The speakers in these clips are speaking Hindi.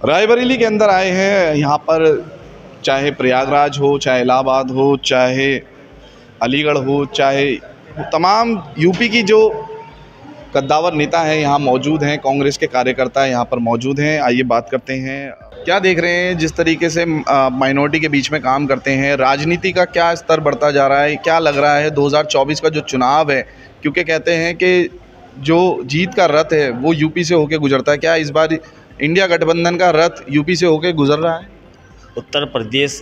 रायबरेली के अंदर आए हैं। यहाँ पर चाहे प्रयागराज हो, चाहे इलाहाबाद हो, चाहे अलीगढ़ हो, चाहे तमाम यूपी की जो कद्दावर नेता हैं यहाँ मौजूद हैं, कांग्रेस के कार्यकर्ता यहाँ पर मौजूद हैं। आइए बात करते हैं। क्या देख रहे हैं जिस तरीके से माइनॉरिटी के बीच में काम करते हैं, राजनीति का क्या स्तर बढ़ता जा रहा है, क्या लग रहा है 2024 का जो चुनाव है, क्योंकि कहते हैं कि जो जीत का रथ है वो यूपी से होकर गुजरता है, क्या इस बार इंडिया गठबंधन का रथ यूपी से होकर गुजर रहा है? उत्तर प्रदेश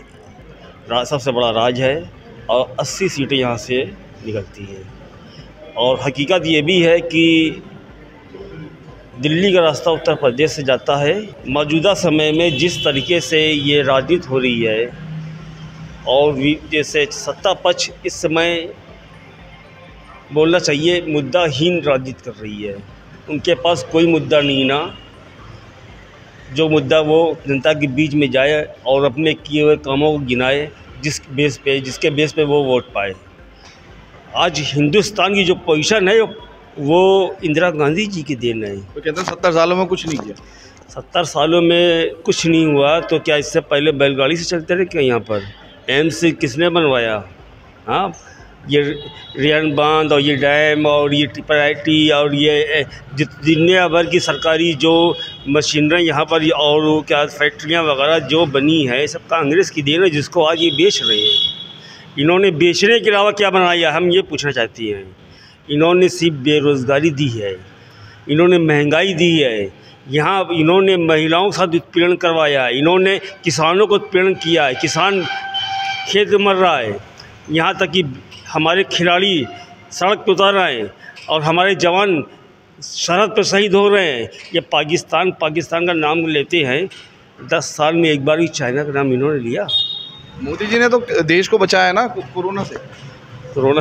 सबसे बड़ा राज्य है और 80 सीटें यहाँ से निकलती हैं। और हकीकत ये भी है कि दिल्ली का रास्ता उत्तर प्रदेश से जाता है। मौजूदा समय में जिस तरीके से ये राजनीति हो रही है और जैसे सत्ता पक्ष इस समय बोलना चाहिए मुद्दाहीन राजनीति कर रही है, उनके पास कोई मुद्दा नहीं ना, जो मुद्दा वो जनता के बीच में जाए और अपने किए हुए कामों को गिनाए, जिसके बेस पे वो वोट पाए। आज हिंदुस्तान की जो पोजीशन है वो इंदिरा गांधी जी की देन है। तो कहते हैं 70 सालों में कुछ नहीं किया। 70 सालों में कुछ नहीं हुआ तो क्या इससे पहले बैलगाड़ी से चलते रहे क्या? यहाँ पर एम्स किसने बनवाया? हाँ, ये रियान बांध और ये डैम और ये टिपराइटी और ये दुनिया भर की सरकारी जो मशीनरी यहाँ पर और क्या फैक्ट्रियाँ वगैरह जो बनी है, सब कांग्रेस की देन है, जिसको आज ये बेच रहे हैं। इन्होंने बेचने के अलावा क्या बनाया, हम ये पूछना चाहते हैं। इन्होंने सिर्फ बेरोज़गारी दी है, इन्होंने महंगाई दी है, यहाँ इन्होंने महिलाओं के साथ उत्पीड़न करवाया है, इन्होंने किसानों को उत्पीड़न किया है, किसान खेत में मर रहा है, यहाँ तक कि हमारे खिलाड़ी सड़क पर उतर रहे हैं और हमारे जवान सरहद पर शहीद हो रहे हैं। ये पाकिस्तान का नाम लेते हैं। 10 साल में एक बार ही चाइना का नाम इन्होंने लिया। मोदी जी ने तो देश को बचाया ना कोरोना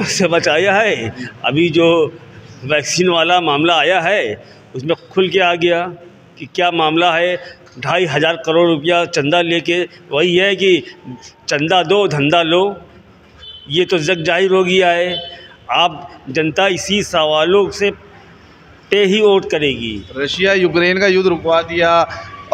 से बचाया है। अभी जो वैक्सीन वाला मामला आया है उसमें खुल के आ गया कि क्या मामला है। 2,500 करोड़ रुपया चंदा लेके, वही है कि चंदा दो धंधा लो, ये तो जग जाहिर हो गया है। आप जनता इसी सवालों से पे ही वोट करेगी। रशिया यूक्रेन का युद्ध रुकवा दिया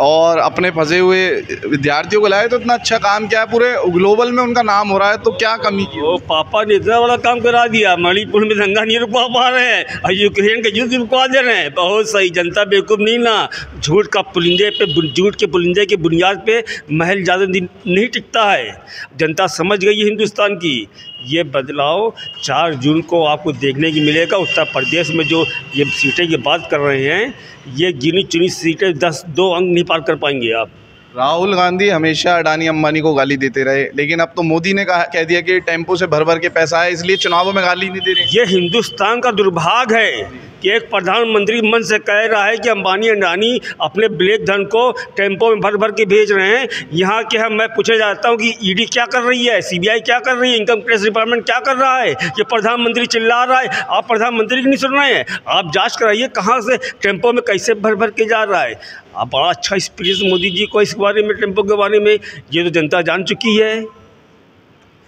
और अपने फंसे हुए विद्यार्थियों को लाए, तो इतना अच्छा काम क्या है, पूरे ग्लोबल में उनका नाम हो रहा है, तो क्या कमी की? वो पापा ने इतना बड़ा काम करा दिया, मणिपुर में दंगा नहीं रुकवा पा रहे हैं और यूक्रेन का युद्ध रुकवा दे रहे हैं। बहुत सही, जनता बेवकूफ़ नहीं ना। झूठ के पुलिंदे के बुनियाद पे महल ज़्यादा दिन नहीं टिकता है। जनता समझ गई है हिंदुस्तान की। ये बदलाव 4 जून को आपको देखने की मिलेगा। उत्तर प्रदेश में जो ये सीटें की बात कर रहे हैं, ये गिनी चुनी सीटें 2 अंक नहीं पार कर पाएंगे आप। राहुल गांधी हमेशा अडानी अंबानी को गाली देते रहे, लेकिन अब तो मोदी ने कह दिया कि टेम्पो से भर भर के पैसा है, इसलिए चुनावों में गाली नहीं दे रहे। ये हिंदुस्तान का दुर्भाग्य है कि एक प्रधानमंत्री मन से कह रहा है कि अंबानी अडानी अपने ब्लैक धन को टेम्पो में भर भर के भेज रहे हैं। यहाँ के मैं पूछना चाहता हूँ कि ईडी क्या कर रही है, सीबीआई क्या कर रही है, इनकम टैक्स डिपार्टमेंट क्या कर रहा है? ये प्रधानमंत्री चिल्ला रहा है, आप प्रधानमंत्री की नहीं सुन रहे हैं। आप जांच कराइए कहाँ से टेम्पो में कैसे भर भर के जा रहा है। आप बड़ा अच्छा एक्सपीरियंस मोदी जी को इस बारे में, टेम्पो के बारे में, ये तो जनता जान चुकी है।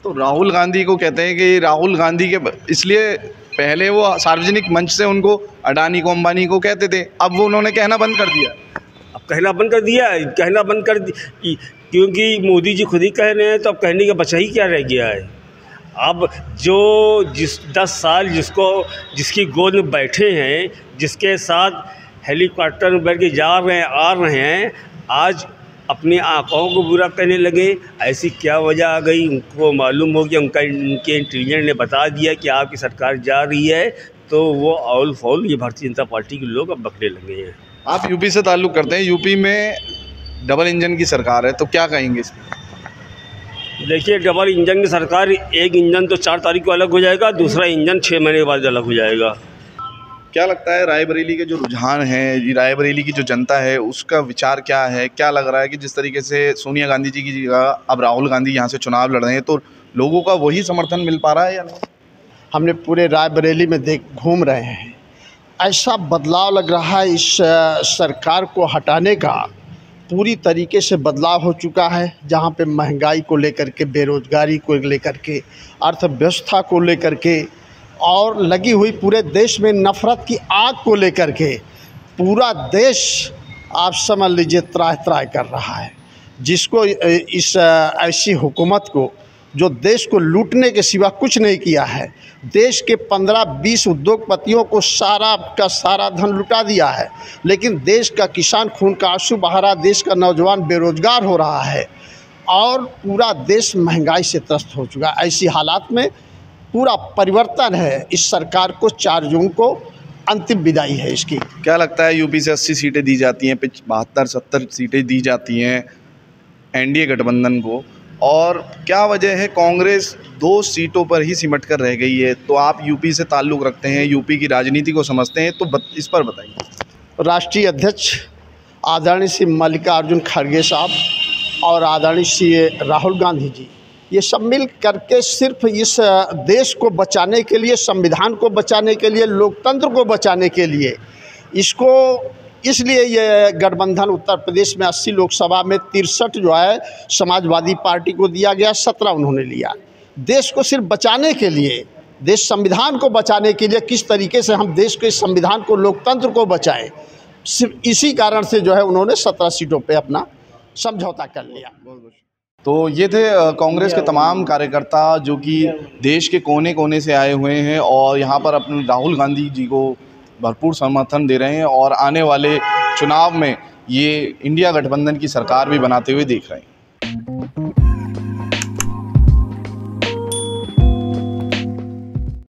तो राहुल गांधी को कहते हैं कि राहुल गांधी के इसलिए पहले वो सार्वजनिक मंच से उनको अडानी को अंबानी को कहते थे, अब वो उन्होंने कहना बंद कर दिया। अब कहना बंद कर दिया क्योंकि मोदी जी खुद ही कह रहे हैं, तो अब कहने का बचा ही क्या रह गया है। अब जो 10 साल जिसकी गोद में बैठे हैं, जिसके साथ हेलीकॉप्टर में बैठ के जा रहे हैं आ रहे हैं, आज अपने आँखों को बुरा कहने लगे। ऐसी क्या वजह आ गई? उनको मालूम हो गया, उनके इंटेलिजेंस ने बता दिया कि आपकी सरकार जा रही है, तो वो ऑल फॉल ये भारतीय जनता पार्टी के लोग अब बकने लगे हैं। आप यूपी से ताल्लुक़ करते हैं, यूपी में डबल इंजन की सरकार है, तो क्या कहेंगे इसमें? देखिए, डबल इंजन की सरकार, एक इंजन तो 4 तारीख को अलग हो जाएगा, दूसरा इंजन 6 महीने के बाद अलग हो जाएगा। क्या लगता है रायबरेली के जो रुझान है, रायबरेली की जो जनता है, उसका विचार क्या है? क्या लग रहा है कि जिस तरीके से सोनिया गांधी जी की जगह अब राहुल गांधी यहाँ से चुनाव लड़ रहे हैं, तो लोगों का वही समर्थन मिल पा रहा है या नहीं? हमने पूरे रायबरेली में घूम रहे हैं, ऐसा बदलाव लग रहा है इस सरकार को हटाने का पूरी तरीके से बदलाव हो चुका है। जहाँ पे महंगाई को लेकर के, बेरोज़गारी को लेकर के, अर्थव्यवस्था को लेकर के और लगी हुई पूरे देश में नफ़रत की आग को लेकर के पूरा देश आप समझ लीजिए त्राह त्राह कर रहा है, जिसको इस ऐसी हुकूमत को जो देश को लूटने के सिवा कुछ नहीं किया है, देश के 15-20 उद्योगपतियों को सारा का सारा धन लुटा दिया है, लेकिन देश का किसान खून का आंसू बहा रहा, देश का नौजवान बेरोजगार हो रहा है और पूरा देश महंगाई से त्रस्त हो चुका है। ऐसी हालात में पूरा परिवर्तन है। इस सरकार को 4 जून को अंतिम विदाई है इसकी। क्या लगता है यूपी से 80 सीटें दी जाती हैं, 72-70 सीटें दी जाती हैं एनडीए गठबंधन को, और क्या वजह है कांग्रेस 2 सीटों पर ही सिमट कर रह गई है? तो आप यूपी से ताल्लुक़ रखते हैं, यूपी की राजनीति को समझते हैं, तो इस पर बताइए। राष्ट्रीय अध्यक्ष आदरणीय श्री मल्लिकार्जुन खड़गे साहब और आदरणीय श्री राहुल गांधी जी, ये सब मिल करके सिर्फ इस देश को बचाने के लिए, संविधान को बचाने के लिए, लोकतंत्र को बचाने के लिए, इसको इसलिए ये गठबंधन उत्तर प्रदेश में 80 लोकसभा में 63 जो है समाजवादी पार्टी को दिया गया, 17 उन्होंने लिया। देश को सिर्फ बचाने के लिए, देश संविधान को बचाने के लिए, किस तरीके से हम देश के संविधान को, लोकतंत्र को बचाएं, सिर्फ इसी कारण से जो है उन्होंने 17 सीटों पे अपना समझौता कर लिया। तो ये थे कांग्रेस के तमाम कार्यकर्ता जो कि देश के कोने कोने से आए हुए हैं और यहाँ पर अपने राहुल गांधी जी को भरपूर समर्थन दे रहे हैं और आने वाले चुनाव में ये इंडिया गठबंधन की सरकार भी बनाते हुए देख रहे हैं।